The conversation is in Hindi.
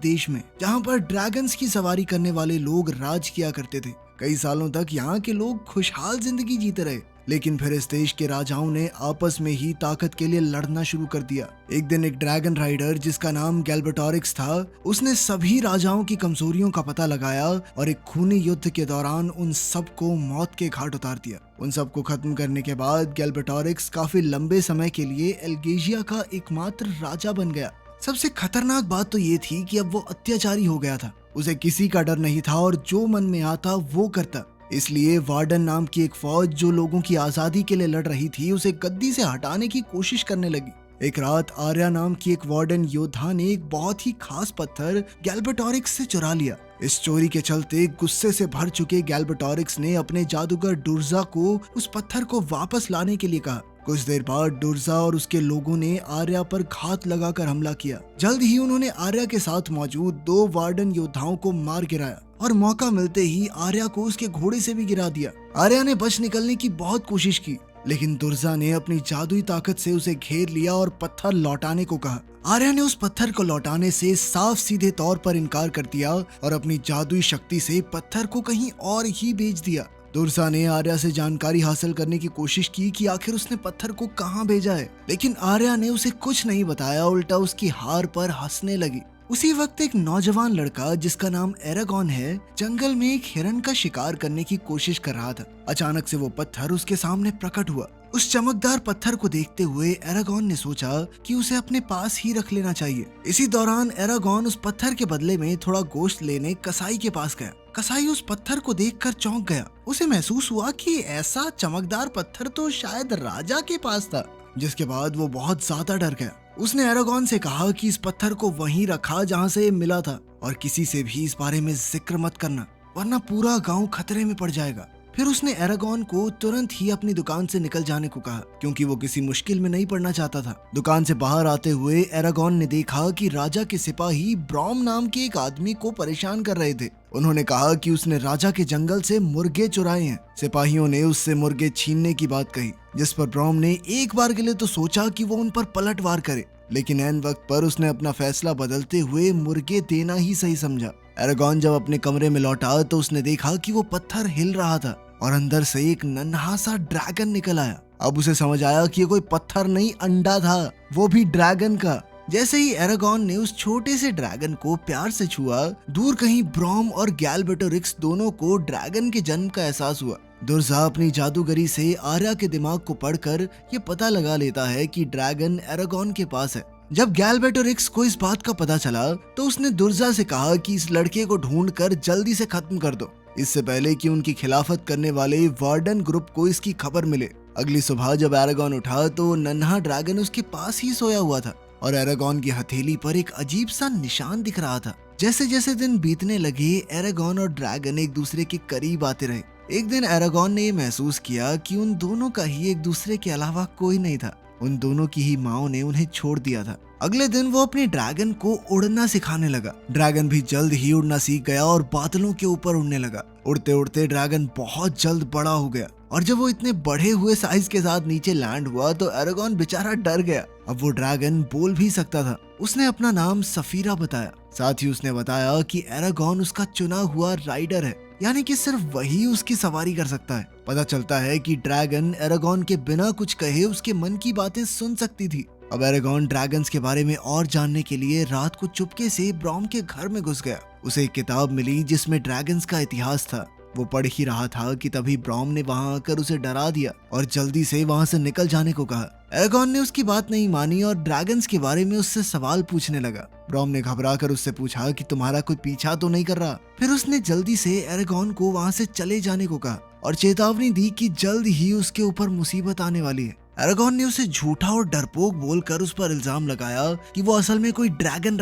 देश में जहाँ पर ड्रैगन्स की सवारी करने वाले लोग राज किया करते थे। कई सालों तक यहाँ के लोग खुशहाल जिंदगी जीते रहे, लेकिन फिर इस देश के राजाओं ने आपस में ही ताकत के लिए लड़ना शुरू कर दिया। एक दिन एक ड्रैगन राइडर जिसका नाम गैल्बेटोरिक्स था, उसने सभी राजाओं की कमजोरियों का पता लगाया और एक खूनी युद्ध के दौरान उन सबको मौत के घाट उतार दिया। उन सबको खत्म करने के बाद गैल्बेटोरिक्स काफी लंबे समय के लिए एल्गेशिया का एकमात्र राजा बन गया। सबसे खतरनाक बात तो ये थी कि अब वो अत्याचारी हो गया था। उसे किसी का डर नहीं था और जो मन में आता वो करता। इसलिए वार्डन नाम की एक फौज जो लोगों की आजादी के लिए लड़ रही थी, उसे गद्दी से हटाने की कोशिश करने लगी। एक रात आर्या नाम की एक वार्डन योद्धा ने एक बहुत ही खास पत्थर गैल्बेटोरिक्स से चुरा लिया। इस चोरी के चलते गुस्से से भर चुके गैल्बेटोरिक्स ने अपने जादूगर डुर्जा को उस पत्थर को वापस लाने के लिए कहा। कुछ देर बाद डुर्जा और उसके लोगों ने आर्या पर घात लगाकर हमला किया। जल्द ही उन्होंने आर्या के साथ मौजूद 2 वार्डन योद्धाओं को मार गिराया और मौका मिलते ही आर्या को उसके घोड़े से भी गिरा दिया। आर्या ने बच निकलने की बहुत कोशिश की, लेकिन दुर्जा ने अपनी जादुई ताकत से उसे घेर लिया और पत्थर लौटाने को कहा। आर्या ने उस पत्थर को लौटाने से साफ सीधे तौर पर इनकार कर दिया और अपनी जादुई शक्ति से पत्थर को कहीं और ही भेज दिया। दुर्जा ने आर्या से जानकारी हासिल करने की कोशिश की कि आखिर उसने पत्थर को कहाँ भेजा है, लेकिन आर्या ने उसे कुछ नहीं बताया, उल्टा उसकी हार पर हंसने लगी। उसी वक्त एक नौजवान लड़का जिसका नाम एरागॉन है, जंगल में एक हिरन का शिकार करने की कोशिश कर रहा था। अचानक से वो पत्थर उसके सामने प्रकट हुआ। उस चमकदार पत्थर को देखते हुए एरागॉन ने सोचा कि उसे अपने पास ही रख लेना चाहिए। इसी दौरान एरागॉन उस पत्थर के बदले में थोड़ा गोश्त लेने कसाई के पास गया। कसाई उस पत्थर को देखकर चौंक गया। उसे महसूस हुआ कि ऐसा चमकदार पत्थर तो शायद राजा के पास था, जिसके बाद वो बहुत ज्यादा डर गया। उसने एरागॉन से कहा कि इस पत्थर को वहीं रखा जहाँ से ये मिला था और किसी से भी इस बारे में जिक्र मत करना, वरना पूरा गांव खतरे में पड़ जाएगा। फिर उसने एरागॉन को तुरंत ही अपनी दुकान से निकल जाने को कहा, क्योंकि वो किसी मुश्किल में नहीं पड़ना चाहता था। दुकान से बाहर आते हुए एरागॉन ने देखा कि राजा के सिपाही ब्रॉम नाम के एक आदमी को परेशान कर रहे थे। उन्होंने कहा कि उसने राजा के जंगल से मुर्गे चुराए हैं। सिपाहियों ने उससे मुर्गे छीनने की बात कही, जिस पर ब्रॉम ने एक बार के लिए तो सोचा कि वो उन पर पलटवार करे, लेकिन ऐन वक्त पर उसने अपना फैसला बदलते हुए मुर्गे देना ही सही समझा। एरागॉन जब अपने कमरे में लौटा तो उसने देखा कि वो पत्थर हिल रहा था और अंदर से एक नन्हा सा ड्रैगन निकल आया। अब उसे समझ आया कि ये कोई पत्थर नहीं, अंडा था, वो भी ड्रैगन का। जैसे ही एरागॉन ने उस छोटे से ड्रैगन को प्यार से छुआ, दूर कहीं ब्रॉम और गैल्बेटोरिक्स दोनों को ड्रैगन के जन्म का एहसास हुआ। दुर्जा अपनी जादूगरी से आर्या के दिमाग को पढ़कर ये पता लगा लेता है कि ड्रैगन एरागॉन के पास है। जब गैल्बेटोरिक्स को इस बात का पता चला तो उसने दुर्जा से कहा कि इस लड़के को ढूंढकर जल्दी से खत्म कर दो, इससे पहले कि उनकी खिलाफत करने वाले वार्डन ग्रुप को इसकी खबर मिले। अगली सुबह जब एरागॉन उठा तो नन्हा ड्रैगन उसके पास ही सोया हुआ था और एरागॉन की हथेली पर एक अजीब सा निशान दिख रहा था। जैसे जैसे दिन बीतने लगे, एरागॉन और ड्रैगन एक दूसरे के करीब आते रहे। एक दिन एरागॉन ने महसूस किया कि उन दोनों का ही एक दूसरे के अलावा कोई नहीं था। उन दोनों की ही माओ ने उन्हें छोड़ दिया था। अगले दिन वो अपने ड्रैगन को उड़ना सिखाने लगा। ड्रैगन भी जल्द ही उड़ना सीख गया और बादलों के ऊपर उड़ने लगा। उड़ते उड़ते ड्रैगन बहुत जल्द बड़ा हो गया और जब वो इतने बढ़े हुए साइज के साथ नीचे लैंड हुआ तो एरागॉन बेचारा डर गया। अब वो ड्रैगन बोल भी सकता था। उसने अपना नाम सफीरा बताया। साथ ही उसने बताया कि एरागॉन उसका चुना हुआ राइडर है, यानी कि सिर्फ वही उसकी सवारी कर सकता है। पता चलता है कि ड्रैगन एरागॉन के बिना कुछ कहे उसके मन की बातें सुन सकती थी। अब एरागॉन ड्रैगन्स के बारे में और जानने के लिए रात को चुपके से ब्रॉम के घर में घुस गया। उसे एक किताब मिली जिसमें ड्रैगन्स का इतिहास था। वो पढ़ ही रहा था कि तभी ब्रॉम ने वहां आकर उसे डरा दिया और जल्दी से वहां से निकल जाने को कहा। एरागॉन ने उसकी बात नहीं मानी और ड्रैगन्स के बारे में उससे सवाल पूछने लगा। ब्रॉम ने घबराकर उससे पूछा कि तुम्हारा कोई पीछा तो नहीं कर रहा। फिर उसने जल्दी से एरागॉन को वहां से चले जाने को कहा और चेतावनी दी कि जल्द ही उसके ऊपर मुसीबत आने वाली है। एरागॉन ने उसे झूठा और डरपोक बोलकर उस पर इल्जाम लगाया कि वो असल में कोई ड्रैगन